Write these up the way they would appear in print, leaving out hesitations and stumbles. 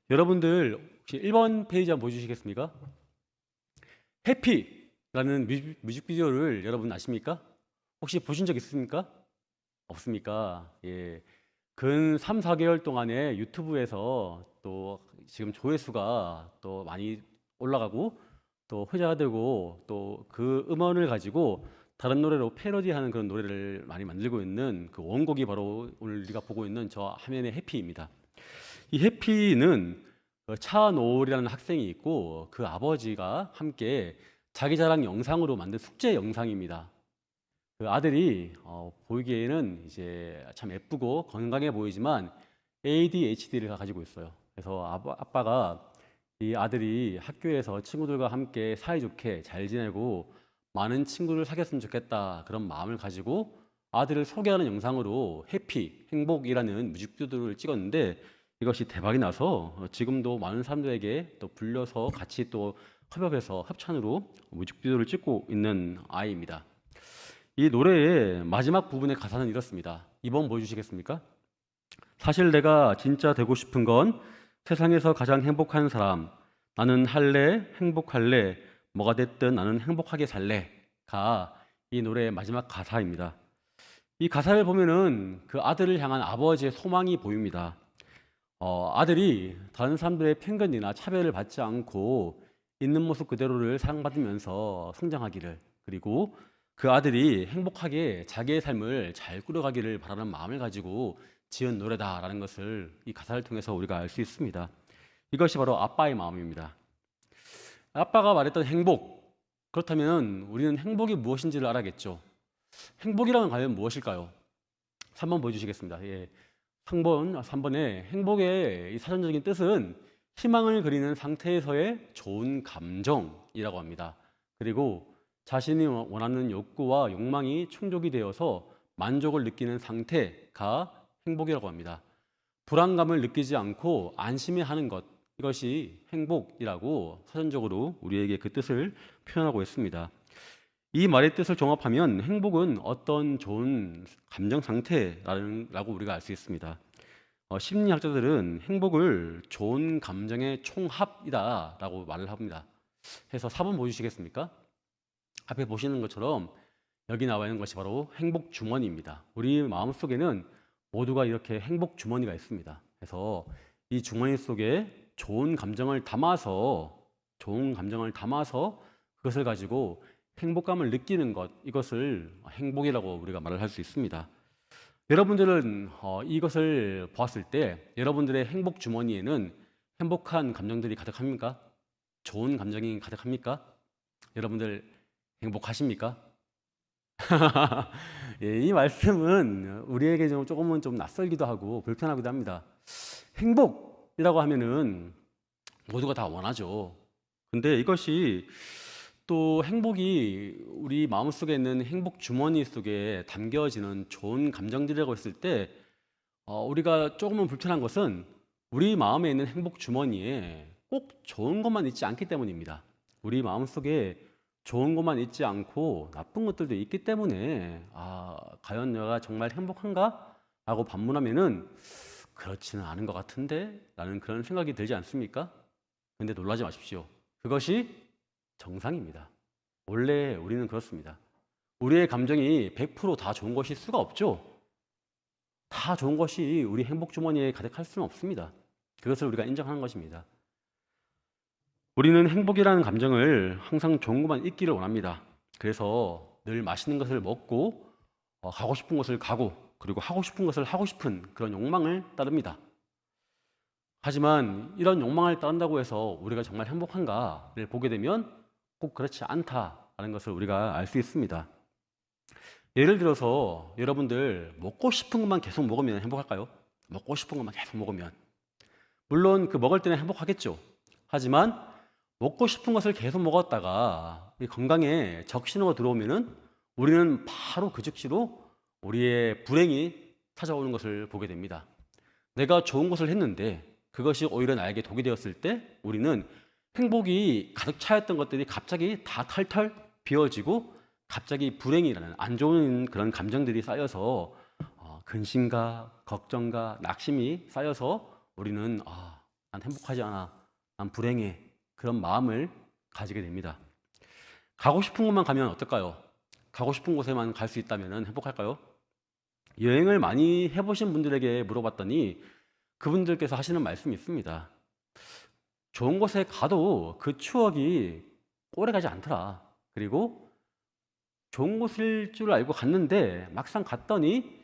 여러분들 혹시 1번 페이지 한번 보여주시겠습니까? 해피라는 뮤직비디오를 여러분 아십니까? 혹시 보신 적 있습니까? 없습니까? 예. 근 3, 4개월 동안에 유튜브에서 또 지금 조회수가 또 많이 올라가고 또 회자되고 또 그 음원을 가지고 다른 노래로 패러디하는 그런 노래를 많이 만들고 있는 그 원곡이 바로 오늘 우리가 보고 있는 저 화면의 해피입니다. 이 해피는 차노을이라는 학생이 있고 그 아버지가 함께 자기 자랑 영상으로 만든 숙제 영상입니다. 그 아들이 보이기에는 이제 참 예쁘고 건강해 보이지만 ADHD를 가지고 있어요. 그래서 아빠가 이 아들이 학교에서 친구들과 함께 사이좋게 잘 지내고 많은 친구를 사귀었으면 좋겠다 그런 마음을 가지고 아들을 소개하는 영상으로 해피, 행복이라는 뮤직비디오를 찍었는데 이것이 대박이 나서 지금도 많은 사람들에게 또 불려서 같이 또 협업해서 합찬으로 뮤직비디오를 찍고 있는 아이입니다. 이 노래의 마지막 부분의 가사는 이렇습니다. 2번 보여주시겠습니까? 사실 내가 진짜 되고 싶은 건 세상에서 가장 행복한 사람. 나는 할래, 행복할래, 뭐가 됐든 나는 행복하게 살래가 이 노래의 마지막 가사입니다. 이 가사를 보면은 그 아들을 향한 아버지의 소망이 보입니다. 아들이 다른 사람들의 편견이나 차별을 받지 않고 있는 모습 그대로를 사랑받으면서 성장하기를, 그리고 그 아들이 행복하게 자기의 삶을 잘 꾸려가기를 바라는 마음을 가지고 지은 노래다라는 것을 이 가사를 통해서 우리가 알 수 있습니다. 이것이 바로 아빠의 마음입니다. 아빠가 말했던 행복, 그렇다면 우리는 행복이 무엇인지를 알아야겠죠. 행복이란 과연 무엇일까요? 3번 보여주시겠습니다. 예. 3번에 행복의 이 사전적인 뜻은 희망을 그리는 상태에서의 좋은 감정이라고 합니다. 그리고 자신이 원하는 욕구와 욕망이 충족이 되어서 만족을 느끼는 상태가 행복이라고 합니다. 불안감을 느끼지 않고 안심해하는 것, 이것이 행복이라고 사전적으로 우리에게 그 뜻을 표현하고 있습니다. 이 말의 뜻을 종합하면 행복은 어떤 좋은 감정 상태라고 우리가 알 수 있습니다. 심리학자들은 행복을 좋은 감정의 총합이다라고 말을 합니다. 해서 4번 보여주시겠습니까? 앞에 보시는 것처럼 여기 나와 있는 것이 바로 행복 주머니입니다. 우리 마음속에는 모두가 이렇게 행복 주머니가 있습니다. 그래서 이 주머니 속에 좋은 감정을 담아서 그것을 가지고 행복감을 느끼는 것, 이것을 행복이라고 우리가 말을 할 수 있습니다. 여러분들은 이것을 보았을 때 여러분들의 행복 주머니에는 행복한 감정들이 가득합니까? 좋은 감정이 가득합니까? 여러분들 행복하십니까? 예, 이 말씀은 우리에게 조금은 좀 낯설기도 하고 불편하기도 합니다. 행복이라고 하면은 모두가 다 원하죠. 근데 이것이 또 행복이 우리 마음속에 있는 행복 주머니 속에 담겨지는 좋은 감정들이라고 했을 때 우리가 조금은 불편한 것은 우리 마음에 있는 행복 주머니에 꼭 좋은 것만 있지 않기 때문입니다. 우리 마음속에 좋은 것만 있지 않고 나쁜 것들도 있기 때문에 과연 내가 정말 행복한가? 라고 반문하면은 그렇지는 않은 것 같은데? 라는 그런 생각이 들지 않습니까? 근데 놀라지 마십시오. 그것이 정상입니다. 원래 우리는 그렇습니다. 우리의 감정이 100% 다 좋은 것일 수가 없죠. 다 좋은 것이 우리 행복 주머니에 가득할 수는 없습니다. 그것을 우리가 인정하는 것입니다. 우리는 행복이라는 감정을 항상 좋은 것만 있기를 원합니다. 그래서 늘 맛있는 것을 먹고 가고 싶은 곳을 가고 그리고 하고 싶은 것을 하고 싶은 그런 욕망을 따릅니다. 하지만 이런 욕망을 따른다고 해서 우리가 정말 행복한가를 보게 되면 꼭 그렇지 않다라는 것을 우리가 알 수 있습니다. 예를 들어서 여러분들 먹고 싶은 것만 계속 먹으면 행복할까요? 먹고 싶은 것만 계속 먹으면 물론 그 먹을 때는 행복하겠죠. 하지만 먹고 싶은 것을 계속 먹었다가 건강에 적신호가 들어오면은 우리는 바로 그 즉시로 우리의 불행이 찾아오는 것을 보게 됩니다. 내가 좋은 것을 했는데 그것이 오히려 나에게 독이 되었을 때 우리는 행복이 가득 차였던 것들이 갑자기 다 털털 비워지고 갑자기 불행이라는 안 좋은 그런 감정들이 쌓여서 근심과 걱정과 낙심이 쌓여서 우리는 난 행복하지 않아. 난 불행해. 그런 마음을 가지게 됩니다. 가고 싶은 곳만 가면 어떨까요? 가고 싶은 곳에만 갈 수 있다면 행복할까요? 여행을 많이 해보신 분들에게 물어봤더니 그분들께서 하시는 말씀이 있습니다. 좋은 곳에 가도 그 추억이 오래 가지 않더라. 그리고 좋은 곳일 줄 알고 갔는데 막상 갔더니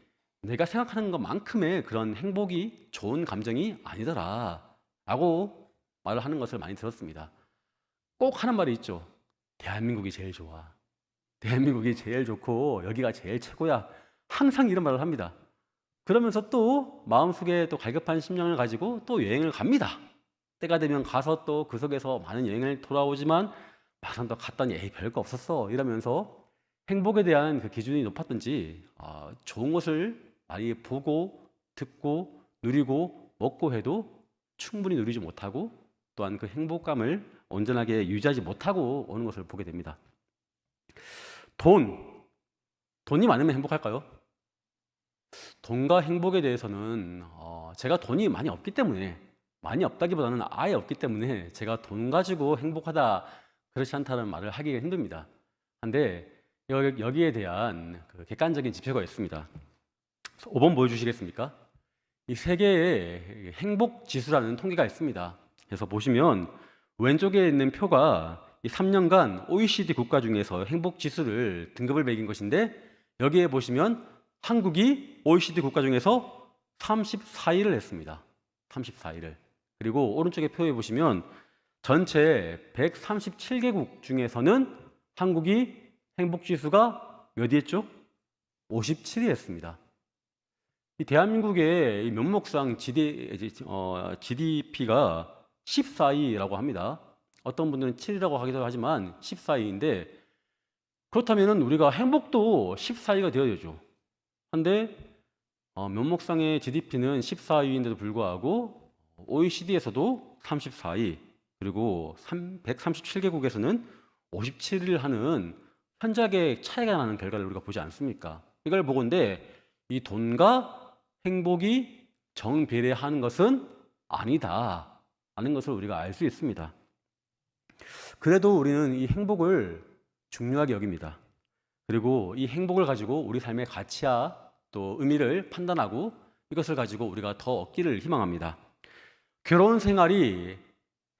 내가 생각하는 것만큼의 그런 행복이 좋은 감정이 아니더라. 라고 말을 하는 것을 많이 들었습니다. 꼭 하는 말이 있죠. 대한민국이 제일 좋아. 대한민국이 제일 좋고 여기가 제일 최고야. 항상 이런 말을 합니다. 그러면서 또 마음속에 또 갈급한 심령을 가지고 또 여행을 갑니다. 때가 되면 가서 또 그 속에서 많은 여행을 돌아오지만 막상 또 갔더니 에이 별거 없었어 이러면서 행복에 대한 그 기준이 높았던지 좋은 것을 많이 보고 듣고 누리고 먹고 해도 충분히 누리지 못하고 또한 그 행복감을 온전하게 유지하지 못하고 오는 것을 보게 됩니다. 돈이 많으면 행복할까요? 돈과 행복에 대해서는 제가 돈이 많이 없기 때문에 많이 없다기보다는 아예 없기 때문에 제가 돈 가지고 행복하다 그렇지 않다는 말을 하기가 힘듭니다. 근데 여기에 대한 그 객관적인 지표가 있습니다. 5번 보여주시겠습니까? 이 세계의 행복 지수라는 통계가 있습니다. 그래서 보시면 왼쪽에 있는 표가 이 3년간 OECD 국가 중에서 행복 지수를 등급을 매긴 것인데 여기에 보시면 한국이 OECD 국가 중에서 34위를 했습니다. 34위를. 그리고 오른쪽에 표에 보시면 전체 137개국 중에서는 한국이 행복지수가 몇 위였죠? 57위 했습니다. 이 대한민국의 면목상 GDP가 14위라고 합니다. 어떤 분들은 7위라고 하기도 하지만 14위인데 그렇다면 우리가 행복도 14위가 되어야죠. 근데 면목상의 GDP는 14위인데도 불구하고 OECD에서도 34위 그리고 137개국에서는 57위를 하는 현저하게 차이가 나는 결과를 우리가 보지 않습니까? 이걸 보건대 이 돈과 행복이 정비례하는 것은 아니다 라는 것을 우리가 알 수 있습니다. 그래도 우리는 이 행복을 중요하게 여깁니다. 그리고 이 행복을 가지고 우리 삶의 가치와 또 의미를 판단하고 이것을 가지고 우리가 더 얻기를 희망합니다. 결혼 생활이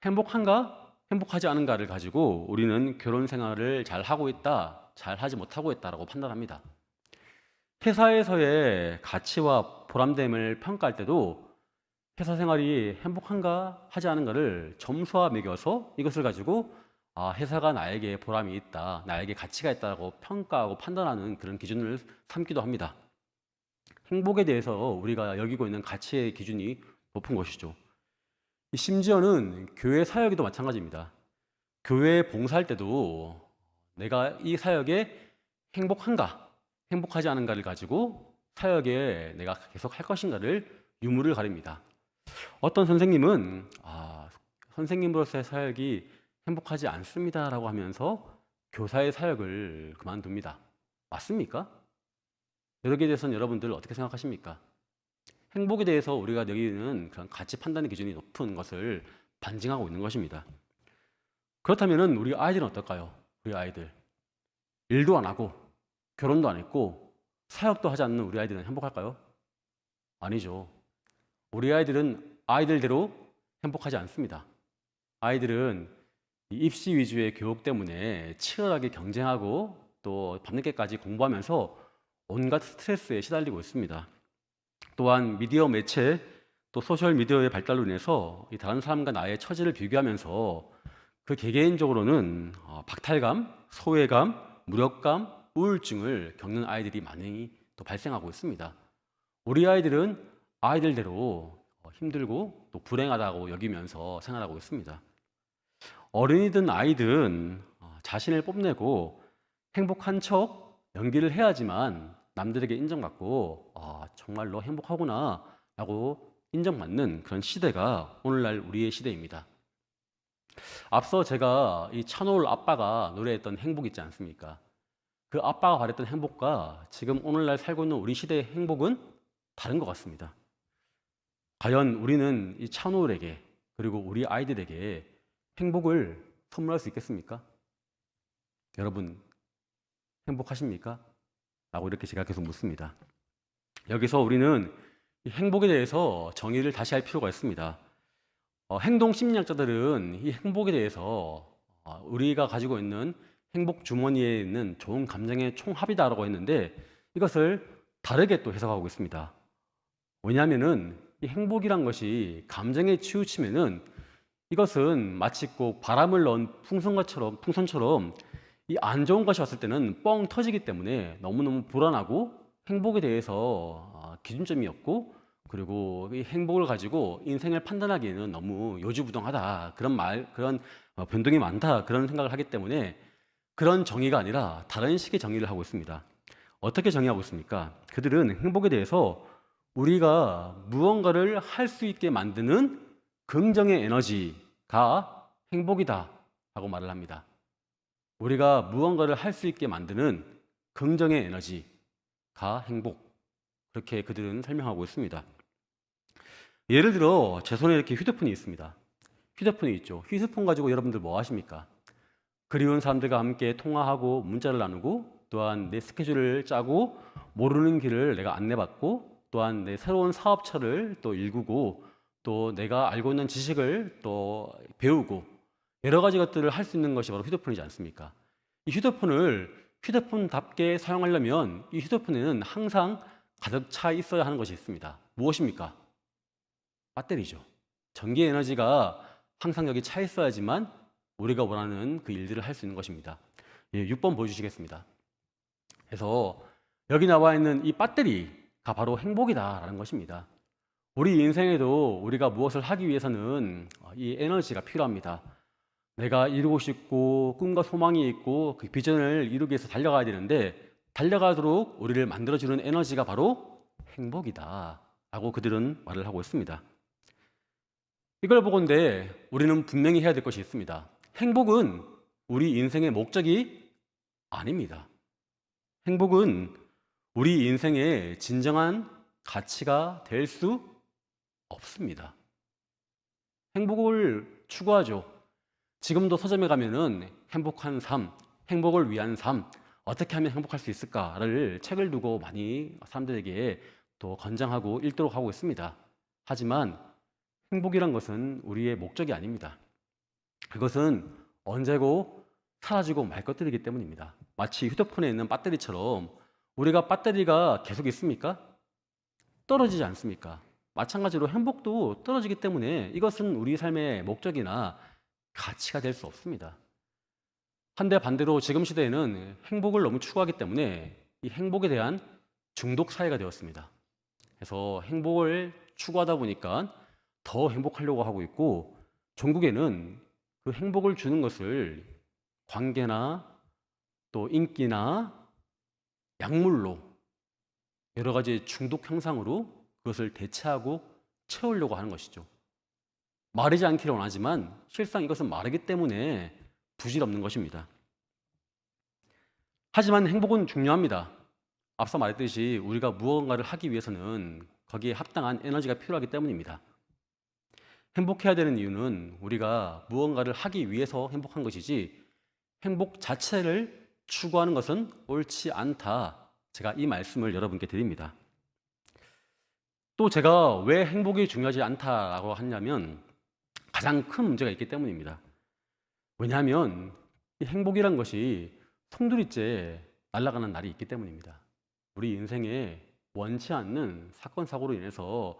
행복한가, 행복하지 않은가를 가지고 우리는 결혼 생활을 잘 하고 있다, 잘 하지 못하고 있다라고 판단합니다. 회사에서의 가치와 보람됨을 평가할 때도 회사 생활이 행복한가 하지 않은가를 점수와 매겨서 이것을 가지고 회사가 나에게 보람이 있다, 나에게 가치가 있다고 평가하고 판단하는 그런 기준을 삼기도 합니다. 행복에 대해서 우리가 여기고 있는 가치의 기준이 높은 것이죠. 심지어는 교회 사역에도 마찬가지입니다. 교회 봉사할 때도 내가 이 사역에 행복한가, 행복하지 않은가를 가지고 사역에 내가 계속 할 것인가를 유무를 가립니다. 어떤 선생님은 선생님으로서의 사역이 행복하지 않습니다라고 하면서 교사의 사역을 그만둡니다. 맞습니까? 여기에 대해서는 여러분들 어떻게 생각하십니까? 행복에 대해서 우리가 여기는 그런 가치 판단의 기준이 높은 것을 반증하고 있는 것입니다. 그렇다면 우리 아이들은 어떨까요? 우리 아이들 일도 안 하고 결혼도 안 했고 사역도 하지 않는 우리 아이들은 행복할까요? 아니죠. 우리 아이들은 아이들대로 행복하지 않습니다. 아이들은 입시 위주의 교육 때문에 치열하게 경쟁하고 또 밤늦게까지 공부하면서 온갖 스트레스에 시달리고 있습니다. 또한 미디어 매체 또 소셜 미디어의 발달로 인해서 다른 사람과 나의 처지를 비교하면서 그 개개인적으로는 박탈감, 소외감, 무력감, 우울증을 겪는 아이들이 많이 또 발생하고 있습니다. 우리 아이들은 아이들대로 힘들고 또 불행하다고 여기면서 생활하고 있습니다. 어른이든 아이든 자신을 뽐내고 행복한 척 연기를 해야지만 남들에게 인정받고 정말로 행복하구나 라고 인정받는 그런 시대가 오늘날 우리의 시대입니다. 앞서 제가 이 찬호울 아빠가 노래했던 행복 있지 않습니까? 그 아빠가 바랬던 행복과 지금 오늘날 살고 있는 우리 시대의 행복은 다른 것 같습니다. 과연 우리는 이 찬호울에게 그리고 우리 아이들에게 행복을 선물할 수 있겠습니까? 여러분, 행복하십니까? 라고 이렇게 제가 계속 묻습니다. 여기서 우리는 이 행복에 대해서 정의를 다시 할 필요가 있습니다. 행동 심리학자들은 이 행복에 대해서 우리가 가지고 있는 행복 주머니에 있는 좋은 감정의 총합이다라고 했는데 이것을 다르게 또 해석하고 있습니다. 왜냐하면은 이 행복이란 것이 감정에 치우치면은 이것은 마치 꼭 바람을 넣은 풍선처럼 이 안 좋은 것이 왔을 때는 뻥 터지기 때문에 너무너무 불안하고 행복에 대해서 기준점이 없고 그리고 이 행복을 가지고 인생을 판단하기에는 너무 요지부동하다 그런 변동이 많다 그런 생각을 하기 때문에 그런 정의가 아니라 다른 식의 정의를 하고 있습니다. 어떻게 정의하고 있습니까? 그들은 행복에 대해서 우리가 무언가를 할 수 있게 만드는 긍정의 에너지가 행복이다 라고 말을 합니다. 우리가 무언가를 할 수 있게 만드는 긍정의 에너지가 행복, 그렇게 그들은 설명하고 있습니다. 예를 들어 제 손에 이렇게 휴대폰이 있습니다. 휴대폰이 있죠. 휴대폰 가지고 여러분들 뭐 하십니까? 그리운 사람들과 함께 통화하고 문자를 나누고 또한 내 스케줄을 짜고 모르는 길을 내가 안내받고 또한 내 새로운 사업처를 또 일구고 또 내가 알고 있는 지식을 또 배우고 여러 가지 것들을 할 수 있는 것이 바로 휴대폰이지 않습니까? 이 휴대폰을 휴대폰답게 사용하려면 이 휴대폰에는 항상 가득 차 있어야 하는 것이 있습니다. 무엇입니까? 배터리죠. 전기 에너지가 항상 여기 차 있어야지만 우리가 원하는 그 일들을 할 수 있는 것입니다. 6번 보여주시겠습니다. 그래서 여기 나와 있는 이 배터리가 바로 행복이다라는 것입니다. 우리 인생에도 우리가 무엇을 하기 위해서는 이 에너지가 필요합니다. 내가 이루고 싶고 꿈과 소망이 있고 그 비전을 이루기 위해서 달려가야 되는데 달려가도록 우리를 만들어주는 에너지가 바로 행복이다 라고 그들은 말을 하고 있습니다. 이걸 보건대 우리는 분명히 해야 될 것이 있습니다. 행복은 우리 인생의 목적이 아닙니다. 행복은 우리 인생의 진정한 가치가 될 수 없습니다. 행복을 추구하죠. 지금도 서점에 가면은 행복한 삶, 행복을 위한 삶, 어떻게 하면 행복할 수 있을까를 책을 두고 많이 사람들에게 또 권장하고 읽도록 하고 있습니다. 하지만 행복이란 것은 우리의 목적이 아닙니다. 그것은 언제고 사라지고 말 것들이기 때문입니다. 마치 휴대폰에 있는 배터리처럼 우리가 배터리가 계속 있습니까? 떨어지지 않습니까? 마찬가지로 행복도 떨어지기 때문에 이것은 우리 삶의 목적이나 가치가 될 수 없습니다. 한데 반대로 지금 시대에는 행복을 너무 추구하기 때문에 이 행복에 대한 중독 사회가 되었습니다. 그래서 행복을 추구하다 보니까 더 행복하려고 하고 있고 종국에는 그 행복을 주는 것을 관계나 또 인기나 약물로 여러 가지 중독 형상으로 그것을 대체하고 채우려고 하는 것이죠. 마르지 않기를 원하지만 실상 이것은 마르기 때문에 부질없는 것입니다. 하지만 행복은 중요합니다. 앞서 말했듯이 우리가 무언가를 하기 위해서는 거기에 합당한 에너지가 필요하기 때문입니다. 행복해야 되는 이유는 우리가 무언가를 하기 위해서 행복한 것이지 행복 자체를 추구하는 것은 옳지 않다. 제가 이 말씀을 여러분께 드립니다. 또 제가 왜 행복이 중요하지 않다라고 하냐면 가장 큰 문제가 있기 때문입니다. 왜냐하면 이 행복이란 것이 송두리째 날아가는 날이 있기 때문입니다. 우리 인생에 원치 않는 사건, 사고로 인해서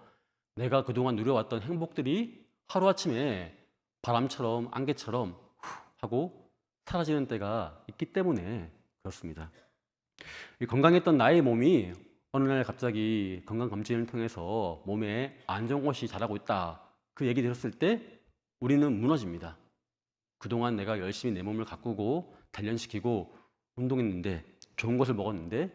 내가 그동안 누려왔던 행복들이 하루아침에 바람처럼 안개처럼 후 하고 사라지는 때가 있기 때문에 그렇습니다. 이 건강했던 나의 몸이 어느 날 갑자기 건강검진을 통해서 몸에 안 좋은 것이 자라고 있다. 그 얘기 들었을 때 우리는 무너집니다. 그동안 내가 열심히 내 몸을 가꾸고 단련시키고 운동했는데 좋은 것을 먹었는데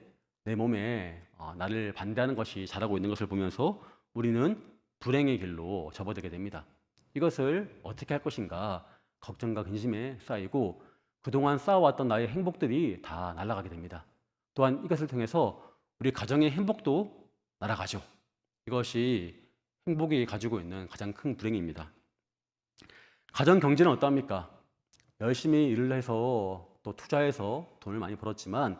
내 몸에 나를 반대하는 것이 자라고 있는 것을 보면서 우리는 불행의 길로 접어들게 됩니다. 이것을 어떻게 할 것인가 걱정과 근심에 쌓이고 그동안 쌓아왔던 나의 행복들이 다 날아가게 됩니다. 또한 이것을 통해서 우리 가정의 행복도 날아가죠. 이것이 행복이 가지고 있는 가장 큰 불행입니다. 가정 경제는 어떠합니까? 열심히 일을 해서 또 투자해서 돈을 많이 벌었지만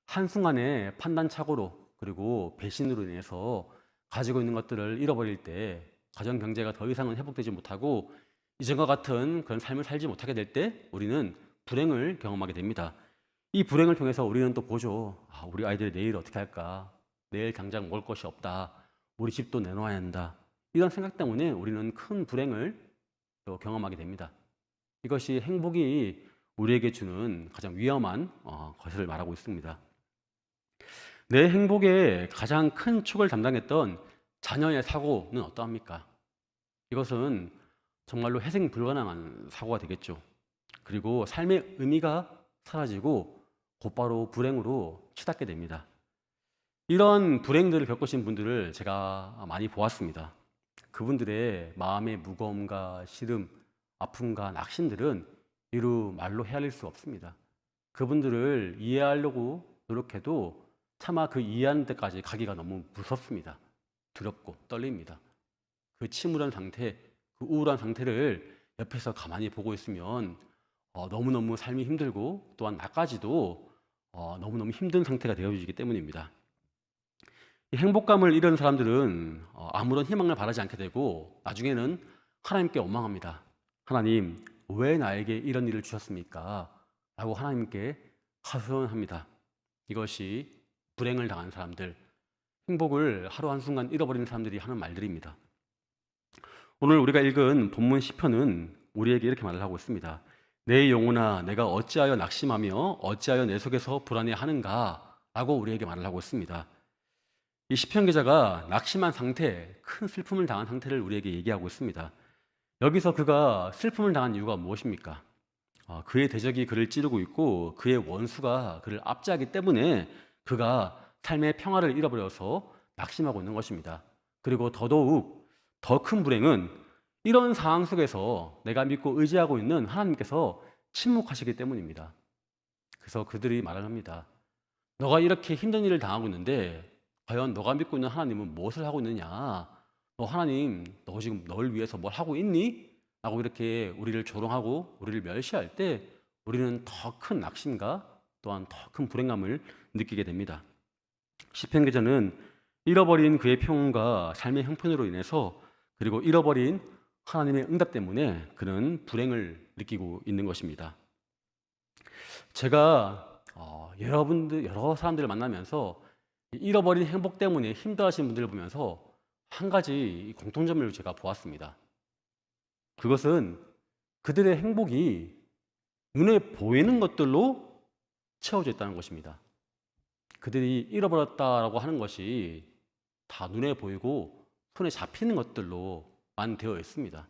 한순간에 판단착오로 그리고 배신으로 인해서 가지고 있는 것들을 잃어버릴 때 가정 경제가 더 이상은 회복되지 못하고 이전과 같은 그런 삶을 살지 못하게 될 때 우리는 불행을 경험하게 됩니다. 이 불행을 통해서 우리는 또 보죠. 우리 아이들이 내일 어떻게 할까? 내일 당장 먹을 것이 없다. 우리 집도 내놓아야 한다. 이런 생각 때문에 우리는 큰 불행을 또 경험하게 됩니다. 이것이 행복이 우리에게 주는 가장 위험한 것을 말하고 있습니다. 내 행복의 가장 큰 축을 담당했던 자녀의 사고는 어떠합니까? 이것은 정말로 회생 불가능한 사고가 되겠죠. 그리고 삶의 의미가 사라지고 곧바로 불행으로 치닫게 됩니다. 이런 불행들을 겪으신 분들을 제가 많이 보았습니다. 그분들의 마음의 무거움과 시름, 아픔과 낙심들은 이루 말로 헤아릴 수 없습니다. 그분들을 이해하려고 노력해도 차마 그 이해하는 데까지 가기가 너무 무섭습니다. 두렵고 떨립니다. 그 침울한 상태, 그 우울한 상태를 옆에서 가만히 보고 있으면 너무너무 삶이 힘들고 또한 나까지도 너무너무 힘든 상태가 되어지기 때문입니다. 이 행복감을 잃은 사람들은 아무런 희망을 바라지 않게 되고 나중에는 하나님께 원망합니다. 하나님, 왜 나에게 이런 일을 주셨습니까? 라고 하나님께 하소연합니다. 이것이 불행을 당한 사람들, 행복을 하루 한순간 잃어버리는 사람들이 하는 말들입니다. 오늘 우리가 읽은 본문 시편은 우리에게 이렇게 말을 하고 있습니다. 내 영혼아, 내가 어찌하여 낙심하며 어찌하여 내 속에서 불안해하는가? 라고 우리에게 말을 하고 있습니다. 이 시편 기자가 낙심한 상태, 큰 슬픔을 당한 상태를 우리에게 얘기하고 있습니다. 여기서 그가 슬픔을 당한 이유가 무엇입니까? 그의 대적이 그를 찌르고 있고 그의 원수가 그를 압제하기 때문에 그가 삶의 평화를 잃어버려서 낙심하고 있는 것입니다. 그리고 더더욱 더 큰 불행은 이런 상황 속에서 내가 믿고 의지하고 있는 하나님께서 침묵하시기 때문입니다. 그래서 그들이 말을 합니다. 너가 이렇게 힘든 일을 당하고 있는데 과연 너가 믿고 있는 하나님은 무엇을 하고 있느냐? 하나님, 너 지금 널 위해서 뭘 하고 있니? 라고 이렇게 우리를 조롱하고 우리를 멸시할 때 우리는 더 큰 낙심과 또한 더 큰 불행감을 느끼게 됩니다. 시편 기자는 잃어버린 그의 평온과 삶의 형편으로 인해서 그리고 잃어버린 하나님의 응답 때문에 그는 불행을 느끼고 있는 것입니다. 제가 여러 사람들을 만나면서 잃어버린 행복 때문에 힘들어하시는 분들을 보면서 한 가지 공통점을 제가 보았습니다. 그것은 그들의 행복이 눈에 보이는 것들로 채워져 있다는 것입니다. 그들이 잃어버렸다라고 하는 것이 다 눈에 보이고 손에 잡히는 것들로만 되어 있습니다.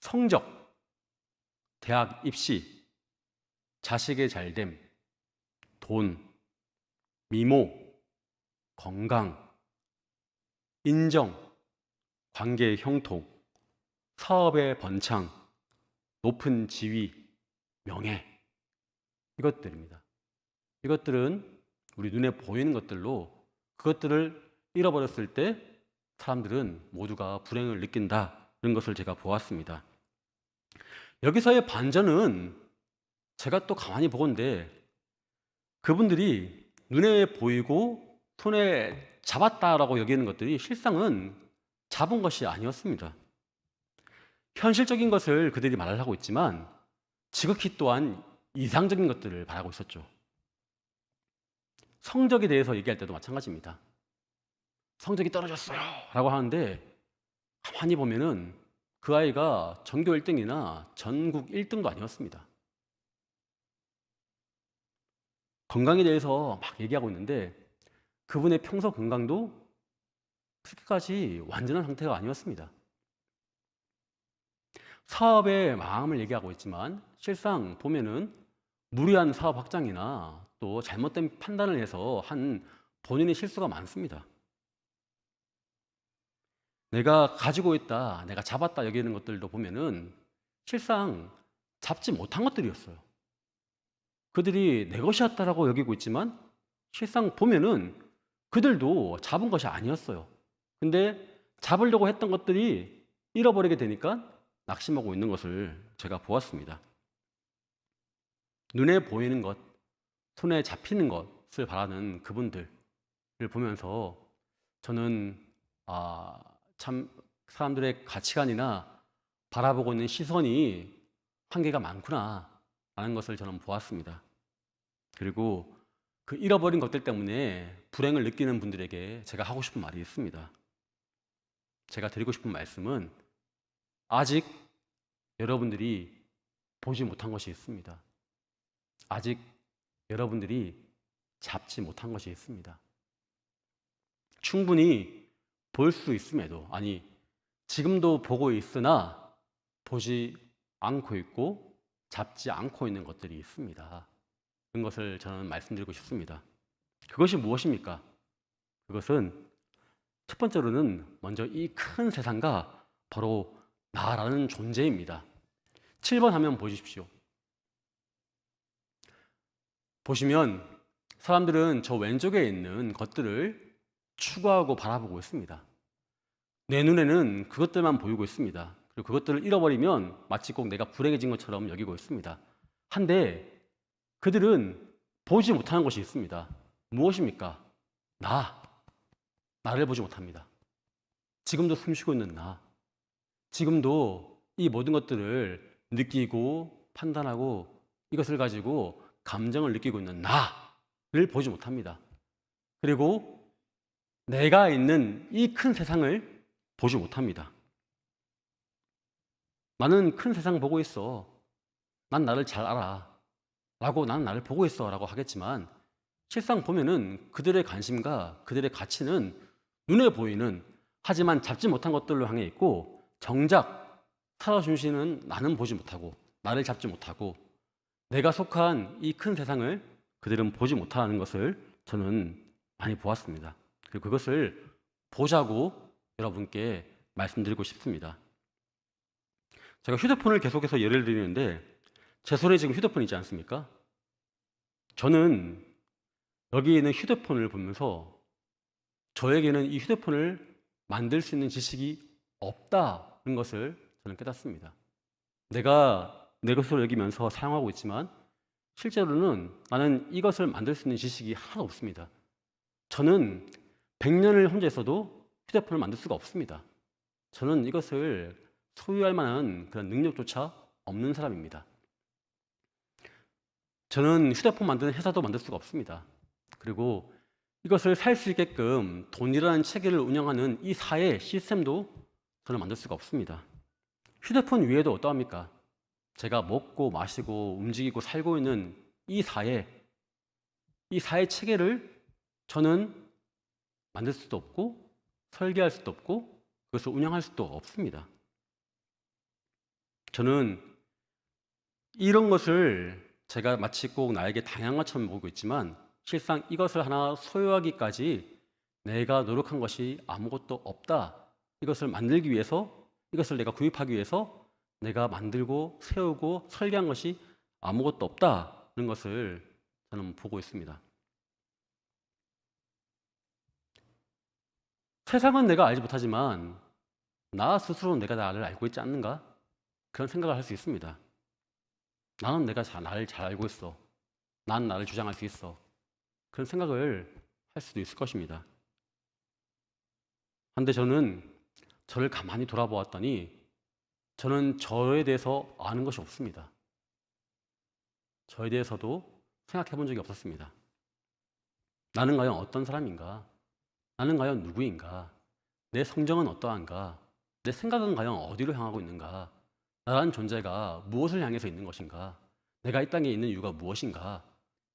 성적, 대학 입시, 자식의 잘됨, 돈, 미모, 건강, 인정, 관계의 형통, 사업의 번창, 높은 지위, 명예, 이것들입니다. 이것들은 우리 눈에 보이는 것들로 그것들을 잃어버렸을 때 사람들은 모두가 불행을 느낀다는 것을 제가 보았습니다. 여기서의 반전은 제가 또 가만히 보건대 그분들이 눈에 보이고 손에 잡았다라고 여기는 것들이 실상은 잡은 것이 아니었습니다. 현실적인 것을 그들이 말을 하고 있지만 지극히 또한 이상적인 것들을 말하고 있었죠. 성적에 대해서 얘기할 때도 마찬가지입니다. 성적이 떨어졌어요 라고 하는데 가만히 보면은 그 아이가 전교 1등이나 전국 1등도 아니었습니다. 건강에 대해서 막 얘기하고 있는데 그분의 평소 건강도 그렇게까지 완전한 상태가 아니었습니다. 사업의 마음을 얘기하고 있지만 실상 보면은 무리한 사업 확장이나 또 잘못된 판단을 해서 한 본인의 실수가 많습니다. 내가 가지고 있다, 내가 잡았다 여기는 것들도 보면은 실상 잡지 못한 것들이었어요. 그들이 내 것이었다라고 여기고 있지만 실상 보면은 그들도 잡은 것이 아니었어요. 근데 잡으려고 했던 것들이 잃어버리게 되니까 낙심하고 있는 것을 제가 보았습니다. 눈에 보이는 것, 손에 잡히는 것을 바라는 그분들을 보면서 저는 참 사람들의 가치관이나 바라보고 있는 시선이 한계가 많구나 라는 것을 저는 보았습니다. 그리고 그 잃어버린 것들 때문에 불행을 느끼는 분들에게 제가 하고 싶은 말이 있습니다. 제가 드리고 싶은 말씀은 아직 여러분들이 보지 못한 것이 있습니다. 아직 여러분들이 잡지 못한 것이 있습니다. 충분히 볼 수 있음에도, 아니, 지금도 보고 있으나 보지 않고 있고 잡지 않고 있는 것들이 있습니다. 그런 것을 저는 말씀드리고 싶습니다. 그것이 무엇입니까? 그것은 첫 번째로는 먼저 이 큰 세상과 바로 나라는 존재입니다. 7번 화면 보십시오. 보시면 사람들은 저 왼쪽에 있는 것들을 추구하고 바라보고 있습니다. 내 눈에는 그것들만 보이고 있습니다. 그리고 그것들을 잃어버리면 마치 꼭 내가 불행해진 것처럼 여기고 있습니다. 한데 그들은 보지 못하는 것이 있습니다. 무엇입니까? 나를 보지 못합니다. 지금도 숨쉬고 있는 나, 지금도 이 모든 것들을 느끼고 판단하고 이것을 가지고 감정을 느끼고 있는 나를 보지 못합니다. 그리고 내가 있는 이 큰 세상을 보지 못합니다. 나는 큰 세상 보고 있어. 난 나를 잘 알아. 라고 나는 나를 보고 있어. 라고 하겠지만 실상 보면은 그들의 관심과 그들의 가치는 눈에 보이는 하지만 잡지 못한 것들로 향해 있고 정작 살아주시는 나는 보지 못하고 나를 잡지 못하고 내가 속한 이 큰 세상을 그들은 보지 못하는 것을 저는 많이 보았습니다. 그리고 그것을 보자고 여러분께 말씀드리고 싶습니다. 제가 휴대폰을 계속해서 예를 드리는데 제 손에 지금 휴대폰이 있지 않습니까? 저는 여기 있는 휴대폰을 보면서 저에게는 이 휴대폰을 만들 수 있는 지식이 없다는 것을 저는 깨닫습니다. 내가 내 것으로 여기면서 사용하고 있지만 실제로는 나는 이것을 만들 수 있는 지식이 하나도 없습니다. 저는 100년을 혼자 있어도 휴대폰을 만들 수가 없습니다. 저는 이것을 소유할 만한 그런 능력조차 없는 사람입니다. 저는 휴대폰 만드는 회사도 만들 수가 없습니다. 그리고 이것을 살 수 있게끔 돈이라는 체계를 운영하는 이 사회 시스템도 저는 만들 수가 없습니다. 휴대폰 위에도 어떠합니까? 제가 먹고 마시고 움직이고 살고 있는 이 사회 체계를 저는 만들 수도 없고 설계할 수도 없고 그것을 운영할 수도 없습니다. 저는 이런 것을 제가 마치 꼭 나에게 당연한 것처럼 보고 있지만 실상 이것을 하나 소유하기까지 내가 노력한 것이 아무것도 없다. 이것을 만들기 위해서, 이것을 내가 구입하기 위해서 내가 만들고 세우고 설계한 것이 아무것도 없다는 것을 저는 보고 있습니다. 세상은 내가 알지 못하지만 나 스스로는 내가 나를 알고 있지 않는가? 그런 생각을 할 수 있습니다. 나는 나를 잘 알고 있어. 난 나를 주장할 수 있어. 그런 생각을 할 수도 있을 것입니다. 그런데 저는 저를 가만히 돌아보았더니 저는 저에 대해서 아는 것이 없습니다. 저에 대해서도 생각해 본 적이 없었습니다. 나는 과연 어떤 사람인가? 나는 과연 누구인가? 내 성정은 어떠한가? 내 생각은 과연 어디로 향하고 있는가? 나라는 존재가 무엇을 향해서 있는 것인가? 내가 이 땅에 있는 이유가 무엇인가?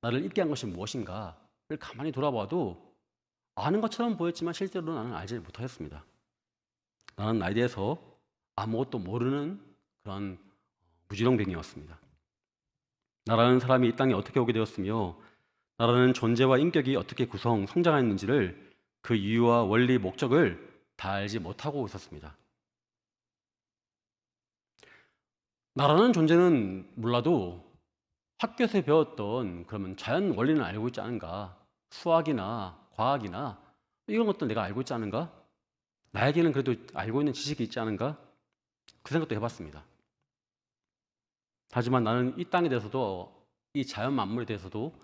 나를 있게 한 것이 무엇인가를 가만히 돌아봐도 아는 것처럼 보였지만 실제로 나는 알지 못하였습니다. 나는 나에 대해서 아무것도 모르는 그런 무지렁댕이였습니다. 나라는 사람이 이 땅에 어떻게 오게 되었으며 나라는 존재와 인격이 어떻게 성장했는지를 그 이유와 원리, 목적을 다 알지 못하고 있었습니다. 나라는 존재는 몰라도 학교에서 배웠던 그러면 자연 원리는 알고 있지 않은가? 수학이나 과학이나 이런 것도 내가 알고 있지 않은가? 나에게는 그래도 알고 있는 지식이 있지 않은가? 그 생각도 해봤습니다. 하지만 나는 이 땅에 대해서도 이 자연 만물에 대해서도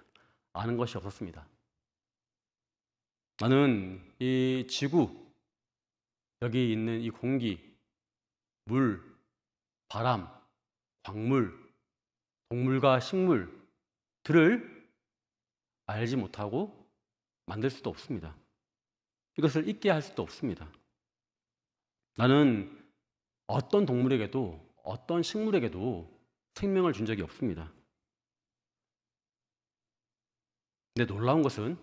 아는 것이 없었습니다. 나는 이 지구, 여기 있는 이 공기, 물, 바람, 광물, 동물과 식물들을 알지 못하고 만들 수도 없습니다. 이것을 잊게 할 수도 없습니다. 나는 어떤 동물에게도 어떤 식물에게도 생명을 준 적이 없습니다. 근데 놀라운 것은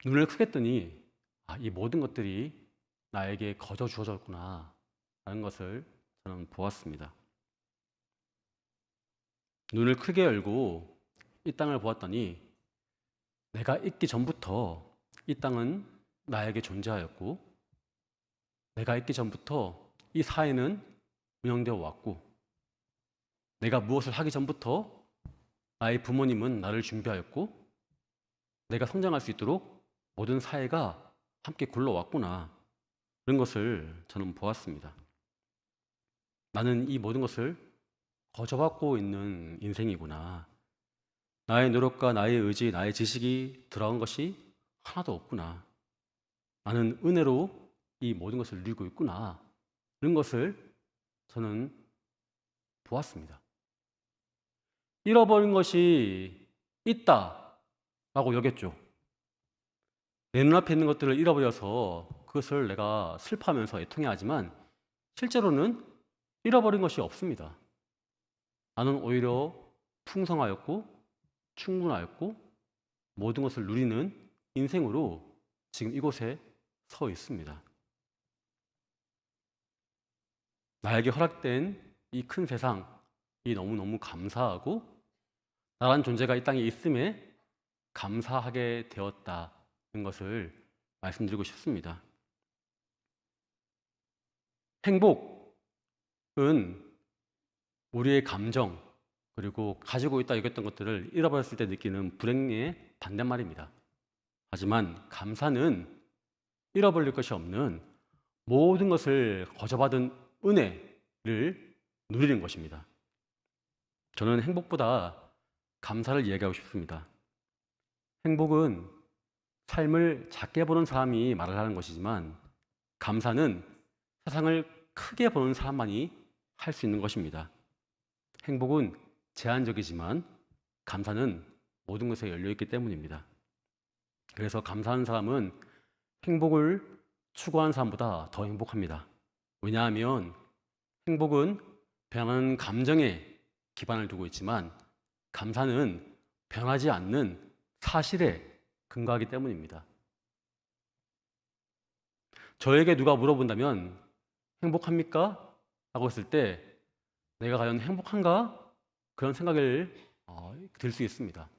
눈을 크게 뜨니 이 모든 것들이 나에게 거저 주어졌구나 라는 것을 저는 보았습니다. 눈을 크게 열고 이 땅을 보았더니 내가 있기 전부터 이 땅은 나에게 존재하였고, 내가 있기 전부터 이 사회는 운영되어 왔고, 내가 무엇을 하기 전부터 나의 부모님은 나를 준비하였고, 내가 성장할 수 있도록 모든 사회가 함께 굴러왔구나, 그런 것을 저는 보았습니다. 나는 이 모든 것을 거저받고 있는 인생이구나. 나의 노력과 나의 의지, 나의 지식이 들어간 것이 하나도 없구나. 나는 은혜로 이 모든 것을 누리고 있구나. 이런 것을 저는 보았습니다. 잃어버린 것이 있다라고 여겼죠. 내 눈앞에 있는 것들을 잃어버려서 그것을 내가 슬퍼하면서 애통해하지만 실제로는 잃어버린 것이 없습니다. 나는 오히려 풍성하였고 충분하였고 모든 것을 누리는 인생으로 지금 이곳에 서 있습니다. 나에게 허락된 이 큰 세상, 이 너무너무 감사하고 나란 존재가 이 땅에 있음에 감사하게 되었다는 것을 말씀드리고 싶습니다. 행복은 우리의 감정 그리고 가지고 있다 여겼던 것들을 잃어버렸을 때 느끼는 불행의 반대말입니다. 하지만 감사는 잃어버릴 것이 없는 모든 것을 거저받은 은혜를 누리는 것입니다. 저는 행복보다 감사를 이야기하고 싶습니다. 행복은 삶을 작게 보는 사람이 말을 하는 것이지만 감사는 세상을 크게 보는 사람만이 할 수 있는 것입니다. 행복은 제한적이지만 감사는 모든 것에 열려있기 때문입니다. 그래서 감사하는 사람은 행복을 추구하는 사람보다 더 행복합니다. 왜냐하면 행복은 변하는 감정에 기반을 두고 있지만 감사는 변하지 않는 사실에 근거하기 때문입니다. 저에게 누가 물어본다면 행복합니까? 라고 했을 때 내가 과연 행복한가? 그런 생각을 들 수 있습니다.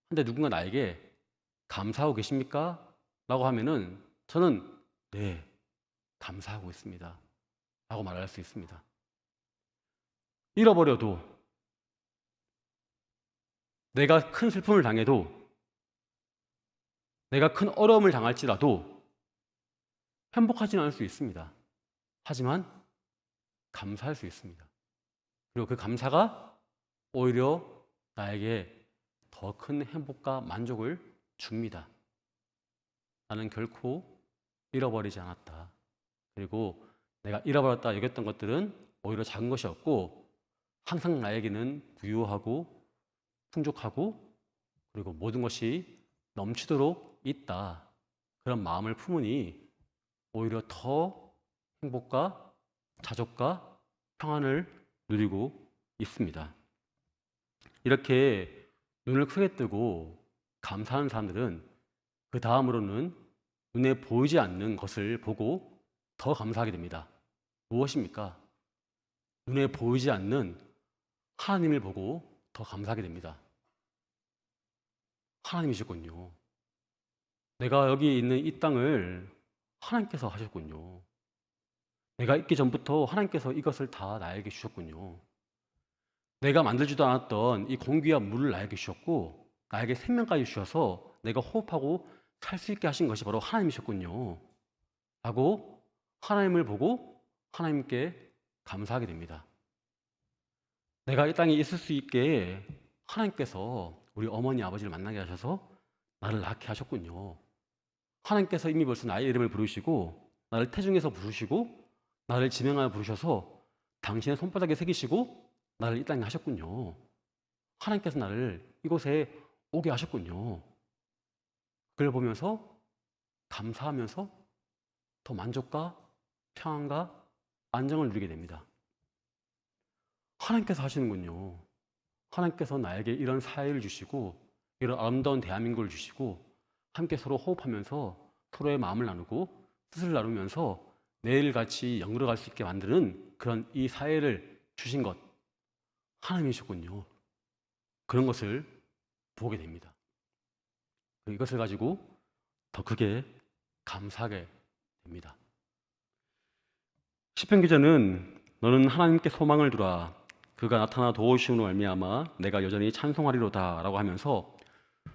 근데 누군가 나에게 감사하고 계십니까? 라고 하면은 저는 네, 감사하고 있습니다. 라고 말할 수 있습니다. 잃어버려도 내가 큰 슬픔을 당해도 내가 큰 어려움을 당할지라도 행복하지는 않을 수 있습니다. 하지만 감사할 수 있습니다. 그리고 그 감사가 오히려 나에게 더 큰 행복과 만족을 줍니다. 나는 결코 잃어버리지 않았다. 그리고 내가 잃어버렸다 여겼던 것들은 오히려 작은 것이었고 항상 나에게는 부유하고 풍족하고 그리고 모든 것이 넘치도록 있다. 그런 마음을 품으니 오히려 더 행복과 자족과 평안을 누리고 있습니다. 이렇게 눈을 크게 뜨고 감사하는 사람들은 그 다음으로는 눈에 보이지 않는 것을 보고 더 감사하게 됩니다. 무엇입니까? 눈에 보이지 않는 하나님을 보고 더 감사하게 됩니다. 하나님이셨군요. 내가 여기 있는 이 땅을 하나님께서 하셨군요. 내가 있기 전부터 하나님께서 이것을 다 나에게 주셨군요. 내가 만들지도 않았던 이 공기와 물을 나에게 주셨고 나에게 생명까지 주셔서 내가 호흡하고 살 수 있게 하신 것이 바로 하나님이셨군요. 라고 하나님을 보고 하나님께 감사하게 됩니다. 내가 이 땅에 있을 수 있게 하나님께서 우리 어머니 아버지를 만나게 하셔서 나를 낳게 하셨군요. 하나님께서 이미 벌써 나의 이름을 부르시고 나를 태중에서 부르시고 나를 지명하여 부르셔서 당신의 손바닥에 새기시고 나를 이 땅에 하셨군요. 하나님께서 나를 이곳에 오게 하셨군요. 그걸 보면서 감사하면서 더 만족과 평안과 안정을 누리게 됩니다. 하나님께서 하시는군요. 하나님께서 나에게 이런 사회를 주시고 이런 아름다운 대한민국을 주시고 함께 서로 호흡하면서 서로의 마음을 나누고 뜻을 나누면서 내일같이 연결할 수 있게 만드는 그런 이 사회를 주신 것 하나님이셨군요. 그런 것을 보게 됩니다. 이것을 가지고 더 크게 감사하게 됩니다. 시편 기자는 너는 하나님께 소망을 두라. 그가 나타나 도우시오로 말미암아 내가 여전히 찬송하리로다 라고 하면서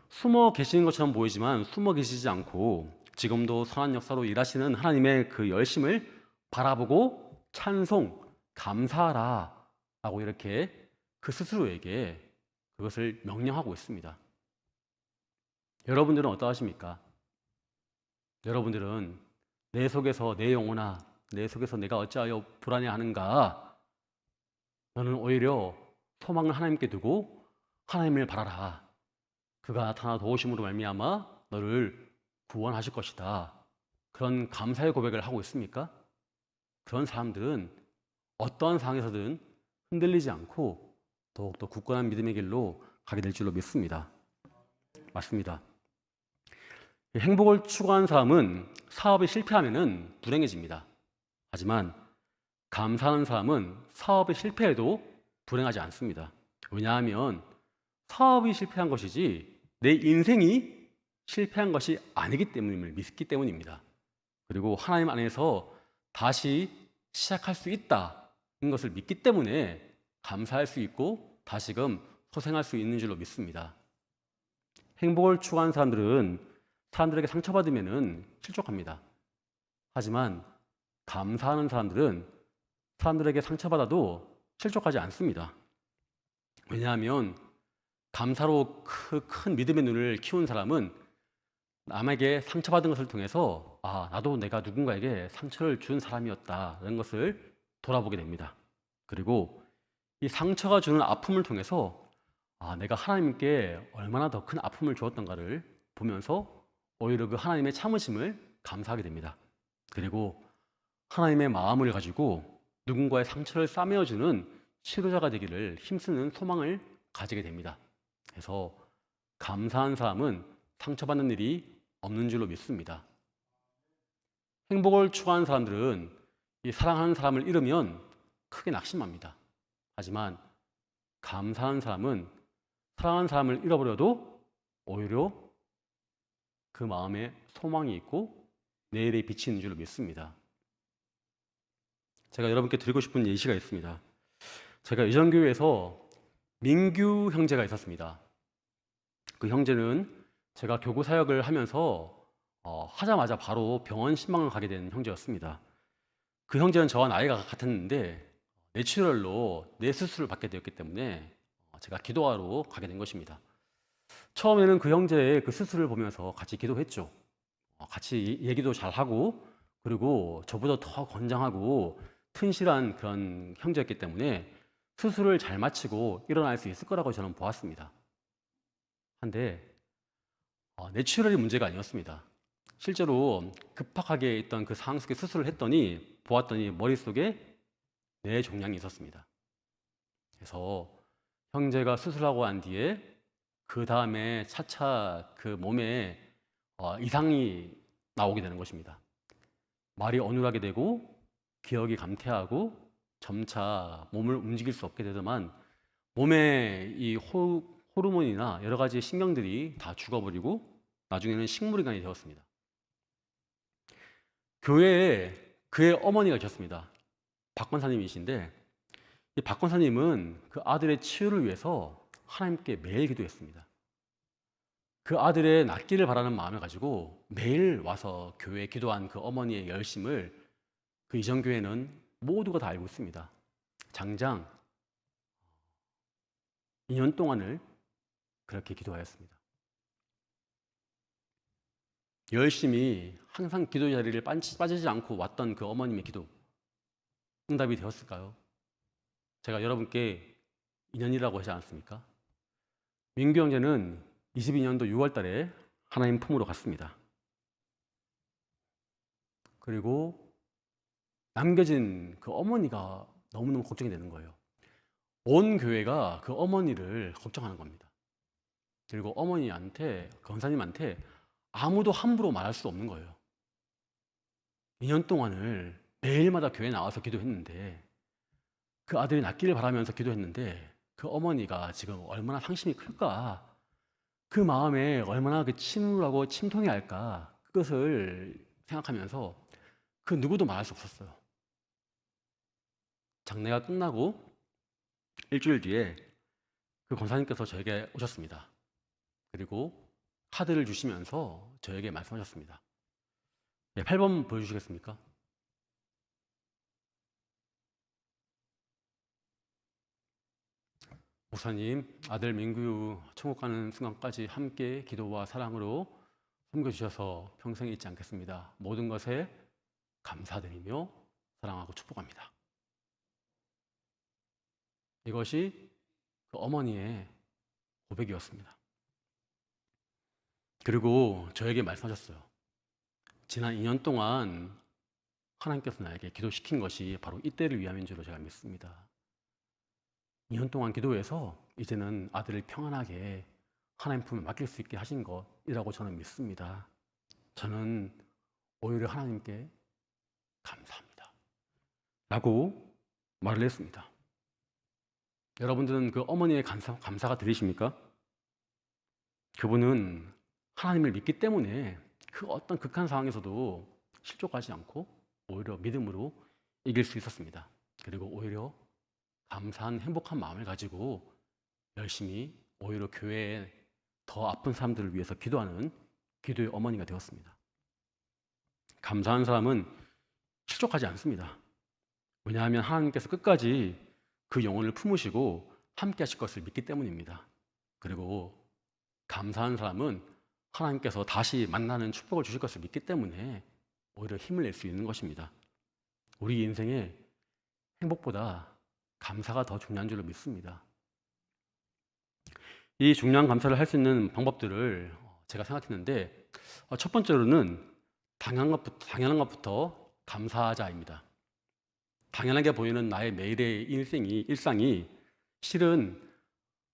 숨어 계시는 것처럼 보이지만 숨어 계시지 않고 지금도 선한 역사로 일하시는 하나님의 그 열심을 바라보고 찬송, 감사하라 라고 이렇게 그 스스로에게 그것을 명령하고 있습니다. 여러분들은 어떠하십니까? 여러분들은 내 속에서 내 영혼아, 내 속에서 내가 어찌하여 불안해하는가? 너는 오히려 소망을 하나님께 두고 하나님을 바라라. 그가 나타나 도우심으로 말미암아 너를 구원하실 것이다. 그런 감사의 고백을 하고 있습니까? 그런 사람들은 어떠한 상황에서든 흔들리지 않고 더욱더 굳건한 믿음의 길로 가게 될 줄로 믿습니다. 맞습니다. 행복을 추구하는 사람은 사업에 실패하면 불행해집니다. 하지만 감사하는 사람은 사업에 실패해도 불행하지 않습니다. 왜냐하면 사업이 실패한 것이지 내 인생이 실패한 것이 아니기 때문임을 믿기 때문입니다. 그리고 하나님 안에서 다시 시작할 수 있다는 것을 믿기 때문에 감사할 수 있고 다시금 소생할 수 있는 줄로 믿습니다. 행복을 추구하는 사람들은 사람들에게 상처받으면 실족합니다. 하지만 감사하는 사람들은 사람들에게 상처받아도 실족하지 않습니다. 왜냐하면 감사로 큰 믿음의 눈을 키운 사람은 남에게 상처받은 것을 통해서 나도 내가 누군가에게 상처를 준 사람이었다는 것을 돌아보게 됩니다. 그리고 이 상처가 주는 아픔을 통해서 내가 하나님께 얼마나 더 큰 아픔을 주었던가를 보면서 오히려 그 하나님의 참으심을 감사하게 됩니다. 그리고 하나님의 마음을 가지고 누군가의 상처를 싸매어주는 치료자가 되기를 힘쓰는 소망을 가지게 됩니다. 그래서 감사한 사람은 상처받는 일이 없는 줄로 믿습니다. 행복을 추구하는 사람들은 이 사랑하는 사람을 잃으면 크게 낙심합니다. 하지만 감사한 사람은 사랑하는 사람을 잃어버려도 오히려 그 마음에 소망이 있고 내일의 빛이 있는 줄로 믿습니다. 제가 여러분께 드리고 싶은 예시가 있습니다. 제가 예전 교회에서 민규 형제가 있었습니다. 그 형제는 제가 교구 사역을 하면서 하자마자 바로 병원 신방을 가게 된 형제였습니다. 그 형제는 저와 나이가 같았는데 뇌출혈로 뇌 수술을 받게 되었기 때문에 제가 기도하러 가게 된 것입니다. 처음에는 그 형제의 그 수술을 보면서 같이 기도했죠. 같이 얘기도 잘하고 그리고 저보다 더 건장하고 튼실한 그런 형제였기 때문에 수술을 잘 마치고 일어날 수 있을 거라고 저는 보았습니다. 한데 뇌출혈이 문제가 아니었습니다. 실제로 급박하게 있던 그 상황 속에 수술을 했더니 보았더니 머릿속에 뇌 종양이 있었습니다. 그래서 형제가 수술하고 난 뒤에 그 다음에 차차 그 몸에 이상이 나오게 되는 것입니다. 말이 어눌하게 되고 기억이 감퇴하고 점차 몸을 움직일 수 없게 되더만 몸에 이 호르몬이나 여러 가지 신경들이 다 죽어버리고 나중에는 식물인간이 되었습니다. 교회에 그의 어머니가 계셨습니다. 박 권사님이신데 이 박 권사님은 그 아들의 치유를 위해서 하나님께 매일 기도했습니다. 그 아들의 낫기를 바라는 마음을 가지고 매일 와서 교회에 기도한 그 어머니의 열심을 그 이전 교회는 모두가 다 알고 있습니다. 장장 2년 동안을 그렇게 기도하였습니다. 열심히 항상 기도 자리를 빠지지 않고 왔던 그 어머님의 기도, 응답이 되었을까요? 제가 여러분께 인연이라고 하지 않았습니까? 민규 형제는 22년도 6월 달에 하나님 품으로 갔습니다. 그리고 남겨진 그 어머니가 너무너무 걱정이 되는 거예요. 온 교회가 그 어머니를 걱정하는 겁니다. 그리고 어머니한테, 권사님한테 아무도 함부로 말할 수 없는 거예요. 2년 동안을 매일마다 교회에 나와서 기도했는데, 그 아들이 낫기를 바라면서 기도했는데, 그 어머니가 지금 얼마나 상심이 클까, 그 마음에 얼마나 그 침울하고 침통해 할까, 그것을 생각하면서 그 누구도 말할 수 없었어요. 장례가 끝나고 일주일 뒤에 그 권사님께서 저에게 오셨습니다. 그리고 카드를 주시면서 저에게 말씀하셨습니다. 네, 8번 보여주시겠습니까? 목사님, 아들 민규 천국 가는 순간까지 함께 기도와 사랑으로 섬겨주셔서 평생 잊지 않겠습니다. 모든 것에 감사드리며 사랑하고 축복합니다. 이것이 그 어머니의 고백이었습니다. 그리고 저에게 말씀하셨어요. 지난 2년 동안 하나님께서 나에게 기도시킨 것이 바로 이때를 위함인 줄로 제가 믿습니다. 2년 동안 기도해서 이제는 아들을 평안하게 하나님 품에 맡길 수 있게 하신 것이라고 저는 믿습니다. 저는 오히려 하나님께 감사합니다. 라고 말을 했습니다. 여러분들은 그 어머니의 감사가 들리십니까? 그분은 하나님을 믿기 때문에 그 어떤 극한 상황에서도 실족하지 않고 오히려 믿음으로 이길 수 있었습니다. 그리고 오히려 감사한 행복한 마음을 가지고 열심히 오히려 교회에 더 아픈 사람들을 위해서 기도하는 기도의 어머니가 되었습니다. 감사한 사람은 실족하지 않습니다. 왜냐하면 하나님께서 끝까지 그 영혼을 품으시고 함께 하실 것을 믿기 때문입니다. 그리고 감사한 사람은 하나님께서 다시 만나는 축복을 주실 것을 믿기 때문에 오히려 힘을 낼 수 있는 것입니다. 우리 인생에 행복보다 감사가 더 중요한 줄로 믿습니다. 이 중요한 감사를 할 수 있는 방법들을 제가 생각했는데, 첫 번째로는 당연한 것부터 감사하자입니다. 당연하게 보이는 나의 매일의 일상이 실은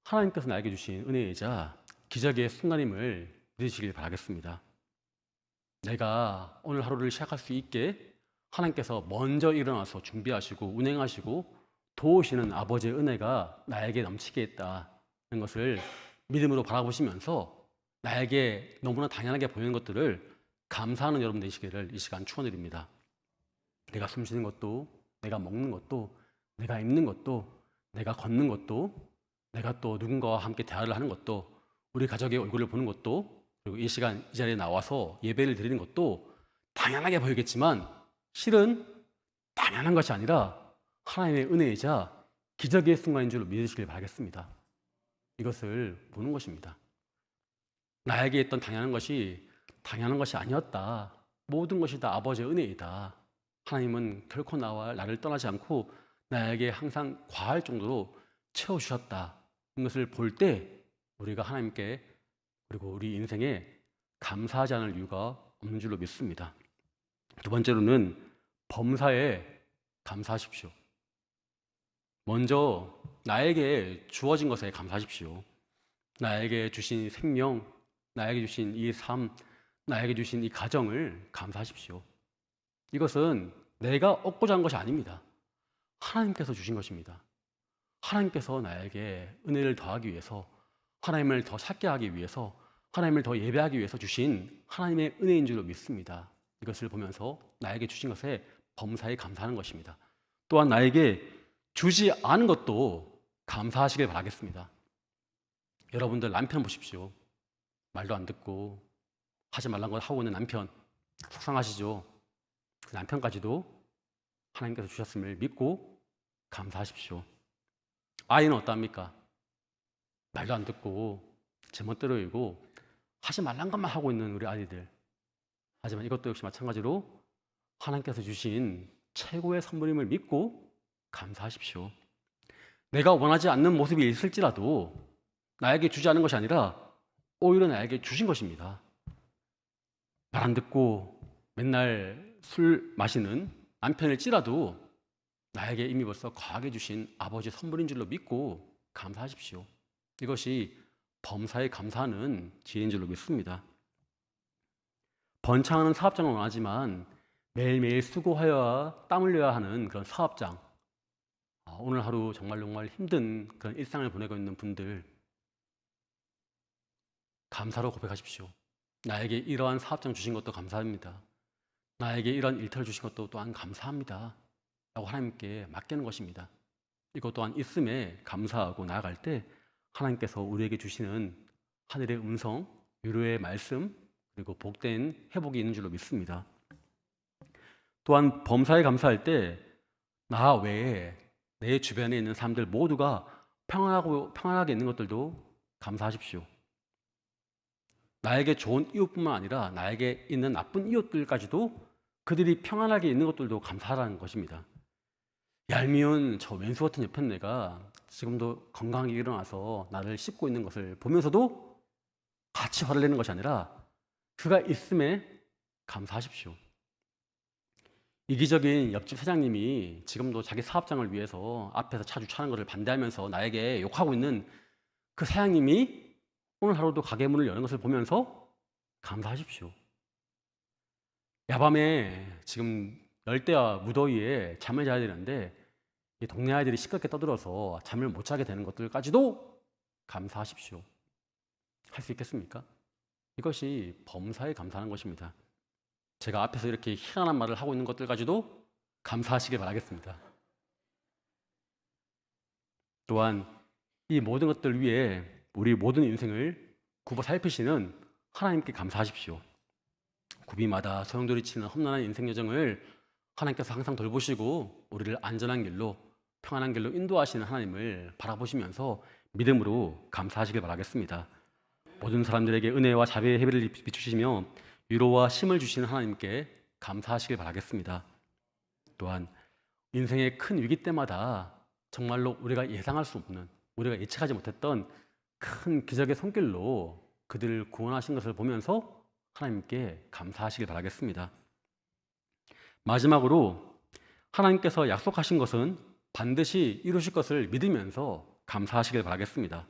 하나님께서 나에게 주신 은혜이자 기적의 순간임을 믿으시길 바라겠습니다. 내가 오늘 하루를 시작할 수 있게 하나님께서 먼저 일어나서 준비하시고 운행하시고 도우시는 아버지의 은혜가 나에게 넘치게 했다는 것을 믿음으로 바라보시면서 나에게 너무나 당연하게 보이는 것들을 감사하는 여러분 되시기를 이 시간 축원드립니다. 내가 숨 쉬는 것도, 내가 먹는 것도, 내가 입는 것도, 내가 걷는 것도, 내가 또 누군가와 함께 대화를 하는 것도, 우리 가족의 얼굴을 보는 것도, 그리고 이 시간 이 자리에 나와서 예배를 드리는 것도 당연하게 보이겠지만 실은 당연한 것이 아니라 하나님의 은혜이자 기적의 순간인 줄로 믿으시길 바라겠습니다. 이것을 보는 것입니다. 나에게 있던 당연한 것이 아니었다. 모든 것이 다 아버지의 은혜이다. 하나님은 결코 나를 떠나지 않고 나에게 항상 과할 정도로 채워주셨다. 이것을 볼 때 우리가 하나님께 그리고 우리 인생에 감사하지 않을 이유가 없는 줄로 믿습니다. 두 번째로는 범사에 감사하십시오. 먼저 나에게 주어진 것에 감사하십시오. 나에게 주신 생명, 나에게 주신 이 삶, 나에게 주신 이 가정을 감사하십시오. 이것은 내가 얻고자 한 것이 아닙니다. 하나님께서 주신 것입니다. 하나님께서 나에게 은혜를 더하기 위해서, 하나님을 더 찾게 하기 위해서, 하나님을 더 예배하기 위해서 주신 하나님의 은혜인 줄로 믿습니다. 이것을 보면서 나에게 주신 것에 범사에 감사하는 것입니다. 또한 나에게 주지 않은 것도 감사하시길 바라겠습니다. 여러분들 남편 보십시오. 말도 안 듣고 하지 말란 걸 하고 있는 남편 속상하시죠? 그 남편까지도 하나님께서 주셨음을 믿고 감사하십시오. 아이는 어떠합니까? 말도 안 듣고 제멋대로 이고 하지 말란 것만 하고 있는 우리 아이들. 하지만 이것도 역시 마찬가지로 하나님께서 주신 최고의 선물임을 믿고 감사하십시오. 내가 원하지 않는 모습이 있을지라도 나에게 주지 않은 것이 아니라 오히려 나에게 주신 것입니다. 말 안 듣고 맨날 술 마시는 남편일지라도 나에게 이미 벌써 과하게 주신 아버지 선물인 줄로 믿고 감사하십시오. 이것이 범사에 감사하는 지혜인 줄로 믿습니다. 번창하는 사업장을 원하지만 매일매일 수고하여야 땀 흘려야 하는 그런 사업장, 오늘 하루 정말 힘든 그런 일상을 보내고 있는 분들, 감사로 고백하십시오. 나에게 이러한 사업장 주신 것도 감사합니다. 나에게 이러한 일터를 주신 것도 또한 감사합니다 라고 하나님께 맡기는 것입니다. 이것 또한 있음에 감사하고 나아갈 때 하나님께서 우리에게 주시는 하늘의 음성, 위로의 말씀, 그리고 복된 회복이 있는 줄로 믿습니다. 또한 범사에 감사할 때 나 외에 내 주변에 있는 사람들 모두가 평안하게 있는 것들도 감사하십시오. 나에게 좋은 이웃뿐만 아니라 나에게 있는 나쁜 이웃들까지도 그들이 평안하게 있는 것들도 감사하라는 것입니다. 얄미운 저 왼수 같은 옆에 내가 지금도 건강하게 일어나서 나를 씻고 있는 것을 보면서도 같이 화를 내는 것이 아니라 그가 있음에 감사하십시오. 이기적인 옆집 사장님이 지금도 자기 사업장을 위해서 앞에서 차 주차하는 것을 반대하면서 나에게 욕하고 있는 그 사장님이 오늘 하루도 가게 문을 여는 것을 보면서 감사하십시오. 야밤에 지금 열대야 무더위에 잠을 자야 되는데 이 동네 아이들이 시끄럽게 떠들어서 잠을 못 자게 되는 것들까지도 감사하십시오. 할 수 있겠습니까? 이것이 범사에 감사하는 것입니다. 제가 앞에서 이렇게 희한한 말을 하고 있는 것들까지도 감사하시길 바라겠습니다. 또한 이 모든 것들 위에 우리 모든 인생을 굽어 살피시는 하나님께 감사하십시오. 구비마다 소용돌이치는 험난한 인생 여정을 하나님께서 항상 돌보시고 우리를 안전한 길로, 평안한 길로 인도하시는 하나님을 바라보시면서 믿음으로 감사하시길 바라겠습니다. 모든 사람들에게 은혜와 자비의 해비를 비추시며 위로와 힘을 주시는 하나님께 감사하시길 바라겠습니다. 또한 인생의 큰 위기 때마다 정말로 우리가 예상할 수 없는, 우리가 예측하지 못했던 큰 기적의 손길로 그들을 구원하신 것을 보면서 하나님께 감사하시길 바라겠습니다. 마지막으로 하나님께서 약속하신 것은 반드시 이루실 것을 믿으면서 감사하시길 바라겠습니다.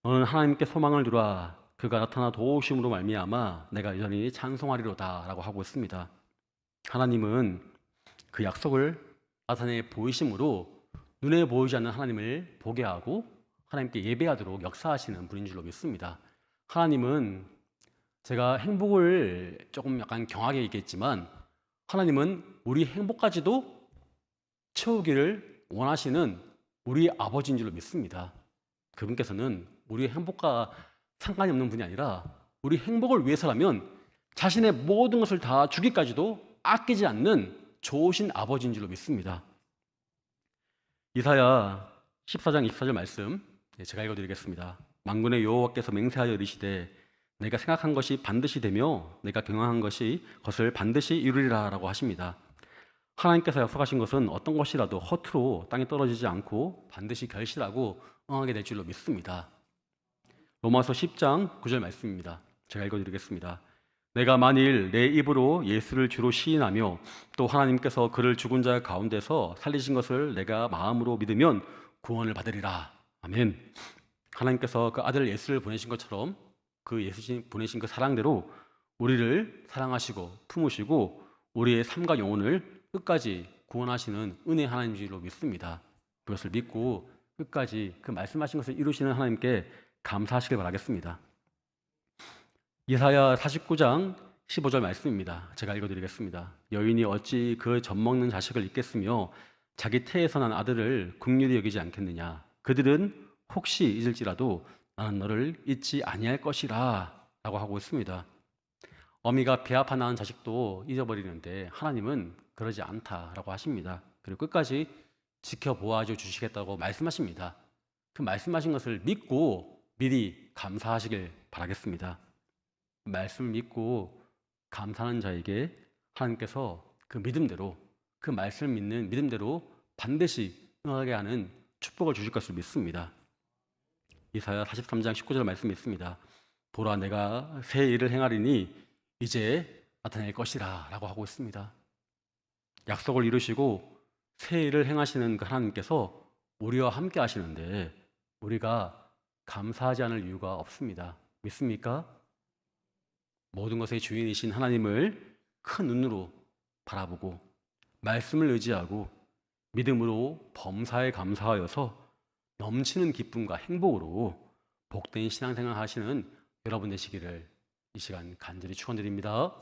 너는 하나님께 소망을 두라. 그가 나타나 도우심으로 말미암아 내가 여전히 찬송하리로다 라고 하고 있습니다. 하나님은 그 약속을 나타내 보이심으로 눈에 보이지 않는 하나님을 보게 하고 하나님께 예배하도록 역사하시는 분인 줄로 믿습니다. 하나님은, 제가 행복을 조금 약간 경하게 얘기했지만 하나님은 우리 행복까지도 채우기를 원하시는 우리 아버지인 줄로 믿습니다. 그분께서는 우리의 행복과 상관이 없는 분이 아니라 우리 행복을 위해서라면 자신의 모든 것을 다 주기까지도 아끼지 않는 좋으신 아버지인 줄로 믿습니다. 이사야 14장 24절 말씀 제가 읽어드리겠습니다. 만군의 여호와께서 맹세하여 이르시되 내가 생각한 것이 반드시 되며 내가 경영한 것을 반드시 이루리라 라고 하십니다. 하나님께서 약속하신 것은 어떤 것이라도 허투루 땅에 떨어지지 않고 반드시 결실하고 응하게 될 줄로 믿습니다. 로마서 10장 9절 말씀입니다. 제가 읽어드리겠습니다. 내가 만일 내 입으로 예수를 주로 시인하며 또 하나님께서 그를 죽은 자 가운데서 살리신 것을 내가 마음으로 믿으면 구원을 받으리라. 아멘. 하나님께서 그 아들 예수를 보내신 것처럼 그 예수 보내신 그 사랑대로 우리를 사랑하시고 품으시고 우리의 삶과 영혼을 끝까지 구원하시는 은혜 하나님인 줄로 믿습니다. 그것을 믿고 끝까지 그 말씀하신 것을 이루시는 하나님께 감사하시길 바라겠습니다. 이사야 49장 15절 말씀입니다. 제가 읽어드리겠습니다. 여인이 어찌 그 젖먹는 자식을 잊겠으며 자기 태에서 난 아들을 긍휼히 여기지 않겠느냐. 그들은 혹시 잊을지라도 나는 너를 잊지 아니할 것이라 라고 하고 있습니다. 어미가 배 아파 낳은 자식도 잊어버리는데 하나님은 그러지 않다라고 하십니다. 그리고 끝까지 지켜보아 주시겠다고 말씀하십니다. 그 말씀하신 것을 믿고 미리 감사하시길 바라겠습니다. 말씀을 믿고 감사하는 자에게 하나님께서 그 믿음대로, 그 말씀을 믿는 믿음대로 반드시 응하게 하는 축복을 주실 것을 믿습니다. 이사야 43장 19절 말씀이 있습니다. 보라, 내가 새 일을 행하리니 이제 나타낼 것이라 라고 하고 있습니다. 약속을 이루시고 새 일을 행하시는 그 하나님께서 우리와 함께 하시는데 우리가 감사하지 않을 이유가 없습니다. 믿습니까? 모든 것의 주인이신 하나님을 큰 눈으로 바라보고 말씀을 의지하고 믿음으로 범사에 감사하여서 넘치는 기쁨과 행복으로 복된 신앙생활 하시는 여러분 되시기를 이 시간 간절히 축원드립니다.